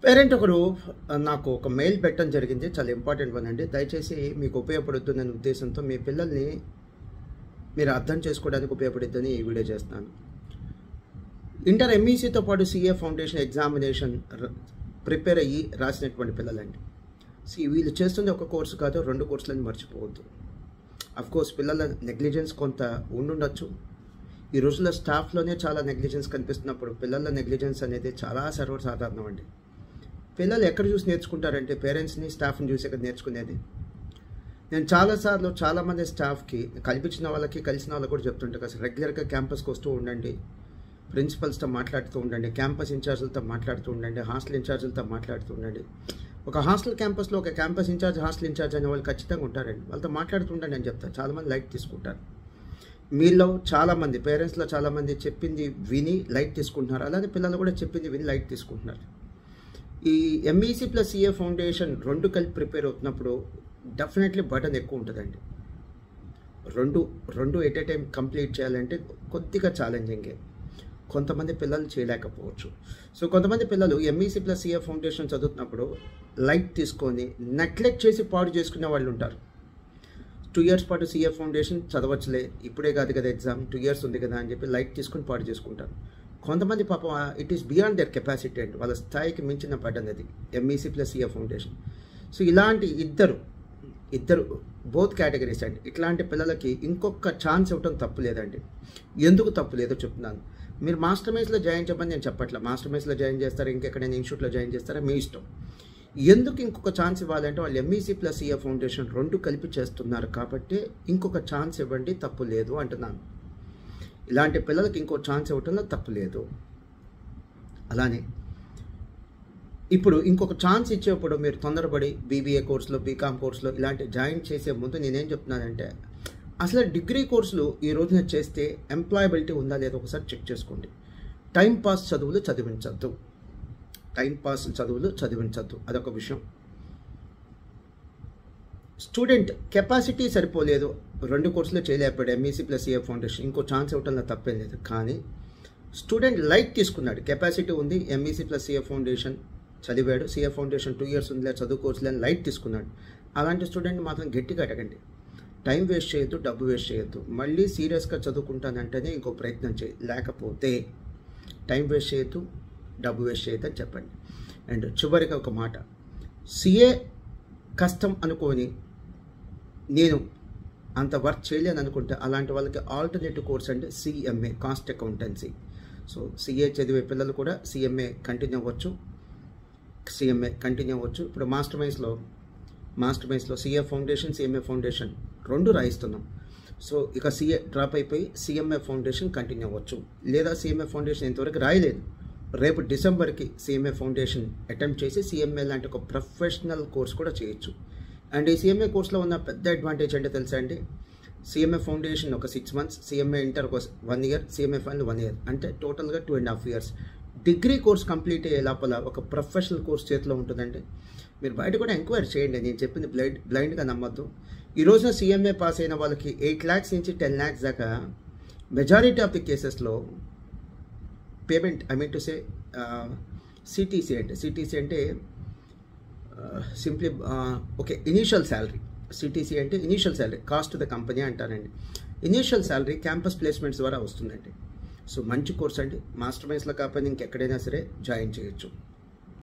Parent ఒకరు నాకు ఒక మెయిల్ పెట్టడం జరిగింది. చాలా ఇంపార్టెంట్ వన్ అండి. దయచేసి మీకు ఉపయోగపడుతుందనే ఉద్దేశంతో మీ పిల్లల్ని మీరు అర్థం చేసుకోవడానికి ఉపయోగపడుతుందని ఈ వీడియో చేస్తున్నాను. ఇంటర్ ఎంఈసీతో పాటు సిఏ ఫౌండేషన్ ఎగ్జామినేషన్ ప్రిపేర్ అయ్యి రాసినటువంటి పిల్లలండి. వీళ్ళు చేస్తుంది ఒక కోర్సు కాదు, 2 కోర్సులని మర్చిపోవద్దు. అఫ్కోర్స్ పిల్లల నెగ్లిజెన్స్ కొంత ఉండుండొచ్చు. ఈ రోజుల్లో స్టాఫ్లోనే చాలా నెగ్లిజెన్స్ కనిపిస్తున్నప్పుడు పిల్లల నెగ్లిజెన్స్ అనేది చాలా సర్వసాధారణం అండి. పిల్లలు ఎక్కడ చూసి నేర్చుకుంటారంటే పేరెంట్స్ని స్టాఫ్ని చూసి ఎక్కడ నేర్చుకునేది. నేను చాలాసార్లు చాలామంది స్టాఫ్కి కల్పించిన వాళ్ళకి కలిసిన వాళ్ళకి కూడా చెప్తుంటాను కదా, రెగ్యులర్గా క్యాంపస్కి వస్తూ ఉండండి, ప్రిన్సిపల్స్తో మాట్లాడుతూ ఉండండి, క్యాంపస్ ఇన్ఛార్జులతో మాట్లాడుతూ ఉండండి, హాస్టల్ ఇన్ఛార్జులతో మాట్లాడుతూ ఉండండి. ఒక హాస్టల్ క్యాంపస్లో ఒక క్యాంపస్ ఇన్ఛార్జ్, హాస్టల్ ఇన్ఛార్జ్ అనే వాళ్ళు ఖచ్చితంగా ఉంటారండి. వాళ్ళతో మాట్లాడుతూ ఉండండి అని చెప్తారు. చాలామంది లైట్ తీసుకుంటారు. మీలో చాలామంది పేరెంట్స్లో చాలామంది చెప్పింది విని లైట్ తీసుకుంటున్నారు. అలానే పిల్లలు కూడా చెప్పింది విని లైట్ తీసుకుంటున్నారు. ఈ ఎంఈసీ ప్లస్ సిఏ ఫౌండేషన్ 2 కలిపి ప్రిపేర్ అవుతున్నప్పుడు డెఫినెట్లీ బర్డన్ ఎక్కువ ఉంటుందండి. రెండు ఎట్ ఏ టైం కంప్లీట్ చేయాలంటే కొద్దిగా ఛాలెంజింగే. కొంతమంది పిల్లలు చేయలేకపోవచ్చు. సో కొంతమంది పిల్లలు ఎంఈసీ ప్లస్ సిఏ ఫౌండేషన్ చదువుతున్నప్పుడు లైట్ తీసుకొని నెగ్లెక్ట్ చేసి పాడు చేసుకునే వాళ్ళు ఉంటారు. 2 ఇయర్స్ పాటు సిఏ ఫౌండేషన్ చదవచ్చులే, ఇప్పుడే కాదు కదా ఎగ్జామ్, 2 ఇయర్స్ ఉంది కదా అని చెప్పి లైట్ తీసుకొని పాడు చేసుకుంటారు. కొంతమంది పాపం it is beyond there capacity అండి, వాళ్ళ స్థాయికి మించిన పడ్డది అది MEC plus CA foundation. So ఇలాంటి ఇద్దరు బోత్ కేటగిరీస్ అండి. ఇట్లాంటి పిల్లలకి ఇంకొక ఛాన్స్ ఇవ్వటం తప్పు లేదండి. ఎందుకు తప్పు లేదో చెప్తున్నాను. మీరు మాస్టర్ మైన్స్లో జాయిన్ చెప్పని నేను చెప్పట్లా. మాస్టర్ మైన్స్లో జాయిన్ చేస్తారా, ఇంకెక్కడైనా ఇన్స్టిట్యూట్లో జాయిన్ చేస్తారా, మీ ఇష్టం. ఎందుకు ఇంకొక ఛాన్స్ ఇవ్వాలంటే వాళ్ళు ఎంఈసీ ప్లస్ సిఏ ఫౌండేషన్ 2 కలిపి చేస్తున్నారు కాబట్టి ఇంకొక ఛాన్స్ ఇవ్వండి, తప్పు లేదు అంటున్నాను. ఇలాంటి పిల్లలకి ఇంకో ఛాన్స్ ఇవ్వటంలో తప్పు లేదు. అలానే ఇప్పుడు ఇంకొక ఛాన్స్ ఇచ్చేప్పుడు మీరు తొందరపడి బీబీఏ కోర్సులో, బీకామ్ కోర్సులో ఇలాంటి జాయిన్ చేసే ముందు నేనేం చెప్తున్నానంటే, అసలు డిగ్రీ కోర్సులు ఈ రోజున చేస్తే ఎంప్లాయబిలిటీ ఉందా లేదా ఒకసారి చెక్ చేసుకోండి. టైంపాస్ చదువులు చదివించద్దు, అదొక విషయం. స్టూడెంట్ కెపాసిటీ సరిపోలేదు, 2 కోర్సులు చేయలేకపోయాడు ఎంఈసీ ప్లస్ సిఏ ఫౌండేషన్, ఇంకో ఛాన్స్ ఇవ్వటంలో తప్పేం లేదు. కానీ స్టూడెంట్ లైట్ తీసుకున్నాడు, కెపాసిటీ ఉంది, ఎంఈసీ ప్లస్ సిఏ ఫౌండేషన్ చదివాడు, సిఏ ఫౌండేషన్ 2 ఇయర్స్ ఉందిలే చదువు కోర్సులు అని లైట్ తీసుకున్నాడు. అలాంటి స్టూడెంట్ మాత్రం గట్టిగా అడగండి. టైం వేస్ట్ చేయొద్దు, డబ్బు వేస్ట్ చేయొద్దు. మళ్ళీ సీరియస్గా చదువుకుంటానంటేనే ఇంకో ప్రయత్నం చేయి, లేకపోతే టైం వేస్ట్ చేయొద్దు, డబ్బు వేస్ట్ చేయొద్దు అని చెప్పండి. అండ్ చివరిగా ఒక మాట, సిఏ కష్టం అనుకొని నేను అంత వర్క్ చేయలేను అనుకుంటే అలాంటి వాళ్ళకి ఆల్టర్నేటివ్ కోర్స్ అంటే CMA, cost accountancy. So CA చదివే పిల్లలు కూడా సిఎంఏ కంటిన్యూ అవ్వచ్చు. ఇప్పుడు మాస్టర్ మైన్స్లో సిఏ ఫౌండేషన్, సిఎంఏ ఫౌండేషన్ 2 రాయిస్తున్నాం. సో ఇక సిఏ డ్రాప్ అయిపోయి సిఎంఏ ఫౌండేషన్ కంటిన్యూ అవ్వచ్చు. లేదా సిఎంఏ ఫౌండేషన్ ఇంతవరకు రాయలేదు, రేపు డిసెంబర్కి సిఎంఏ ఫౌండేషన్ అటెంప్ట్ చేసి సిఎంఏ లాంటి ఒక ప్రొఫెషనల్ కోర్స్ కూడా చేయొచ్చు. అండ్ ఈ సిఎంఏ కోర్సులో ఉన్న పెద్ద అడ్వాంటేజ్ అంటే తెలుసా అండి, సిఎంఏ ఫౌండేషన్ ఒక 6 మంత్స్, సిఎంఏ ఇంటర్ ఒక 1 ఇయర్, సిఎంఏ ఫైనల్ 1 ఇయర్, అంటే టోటల్గా 2.5 ఇయర్స్. డిగ్రీ కోర్స్ కంప్లీట్ అయ్యే లోపల ఒక ప్రొఫెషనల్ కోర్స్ చేతిలో ఉంటుందండి. మీరు బయట కూడా ఎంక్వైరీ చేయండి, నేను చెప్పింది బ్లైండ్గా నమ్మద్దు. ఈ రోజున సిఎంఏ పాస్ అయిన వాళ్ళకి 8 lakhs నుంచి 10 lakhs దాకా మెజారిటీ ఆఫ్ ది కేసెస్లో payment, I mean to say CTC అంటే simply okay, initial salary. CTC అంటే initial salary, cost to the company అంటారండి. ఇనీషియల్ శాలరీ క్యాంపస్ ప్లేస్మెంట్స్ ద్వారా వస్తుందండి. సో మంచి కోర్స్ అండి. మాస్టర్ మైన్స్లో కాకపోతే ఇంకెక్కడైనా సరే జాయిన్ చేయొచ్చు.